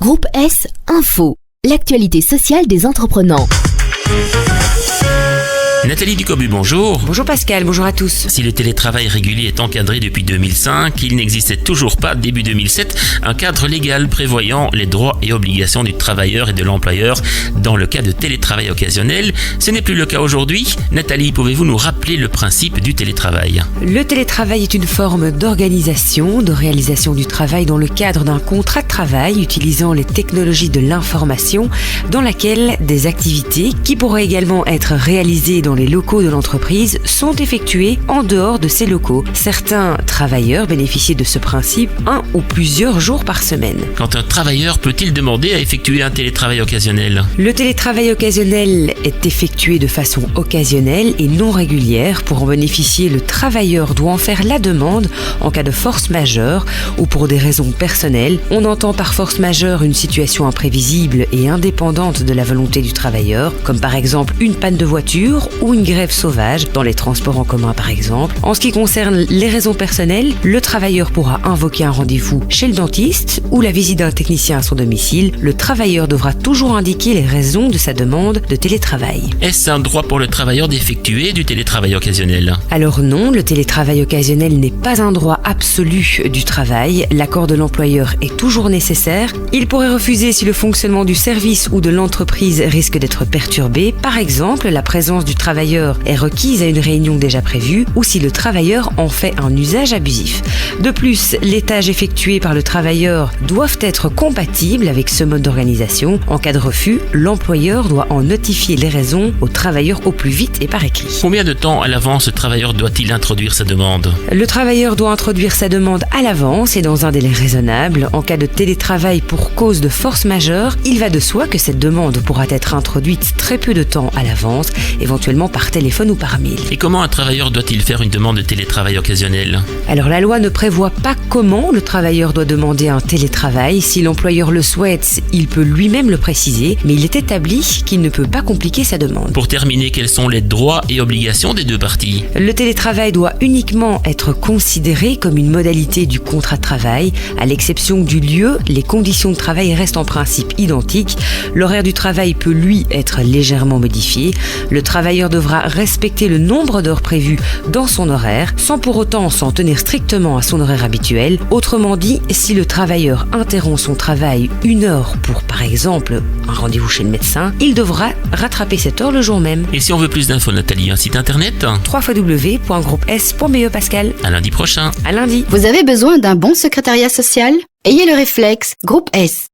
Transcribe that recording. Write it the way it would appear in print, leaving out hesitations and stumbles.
Groupe S Info, l'actualité sociale des entreprenants. Nathalie Ducobu, bonjour. Bonjour Pascal, bonjour à tous. Si le télétravail régulier est encadré depuis 2005, il n'existait toujours pas, début 2007, un cadre légal prévoyant les droits et obligations du travailleur et de l'employeur dans le cas de télétravail occasionnel. Ce n'est plus le cas aujourd'hui. Nathalie, pouvez-vous nous rappeler le principe du télétravail ? Le télétravail est une forme d'organisation, de réalisation du travail dans le cadre d'un contrat de travail utilisant les technologies de l'information dans laquelle des activités qui pourraient également être réalisées dans les locaux de l'entreprise sont effectués en dehors de ces locaux. Certains travailleurs bénéficient de ce principe 1 ou plusieurs jours par semaine. Quand un travailleur peut-il demander à effectuer un télétravail occasionnel ? Le télétravail occasionnel est effectué de façon occasionnelle et non régulière. Pour en bénéficier, le travailleur doit en faire la demande en cas de force majeure ou pour des raisons personnelles. On entend par force majeure une situation imprévisible et indépendante de la volonté du travailleur, comme par exemple une panne de voiture ou une grève sauvage, dans les transports en commun par exemple. En ce qui concerne les raisons personnelles, le travailleur pourra invoquer un rendez-vous chez le dentiste ou la visite d'un technicien à son domicile. Le travailleur devra toujours indiquer les raisons de sa demande de télétravail. Est-ce un droit pour le travailleur d'effectuer du télétravail occasionnel ? Alors non, le télétravail occasionnel n'est pas un droit absolu du travail. L'accord de l'employeur est toujours nécessaire. Il pourrait refuser si le fonctionnement du service ou de l'entreprise risque d'être perturbé. Par exemple, la présence du travailleur est requise à une réunion déjà prévue ou si le travailleur en fait un usage abusif. De plus, les tâches effectuées par le travailleur doivent être compatibles avec ce mode d'organisation. En cas de refus, l'employeur doit en notifier les raisons au travailleur au plus vite et par écrit. Combien de temps à l'avance le travailleur doit-il introduire sa demande ? Le travailleur doit introduire sa demande à l'avance et dans un délai raisonnable. En cas de télétravail pour cause de force majeure, il va de soi que cette demande pourra être introduite très peu de temps à l'avance, éventuellement par téléphone ou par mail. Et comment un travailleur doit-il faire une demande de télétravail occasionnel ? Alors la loi ne prévoit pas comment le travailleur doit demander un télétravail. Si l'employeur le souhaite, il peut lui-même le préciser, mais il est établi qu'il ne peut pas compliquer sa demande. Pour terminer, quels sont les droits et obligations des deux parties ? Le télétravail doit uniquement être considéré comme une modalité du contrat de travail. À l'exception du lieu, les conditions de travail restent en principe identiques. L'horaire du travail peut lui être légèrement modifié. Le travailleur devra respecter le nombre d'heures prévues dans son horaire, sans pour autant s'en tenir strictement à son horaire habituel. Autrement dit, si le travailleur interrompt son travail 1 heure pour, par exemple, un rendez-vous chez le médecin, il devra rattraper cette heure le jour même. Et si on veut plus d'infos, Nathalie, un site internet ? www.groupes.be Pascal. À lundi prochain. À lundi. Vous avez besoin d'un bon secrétariat social ? Ayez le réflexe, Groupe S.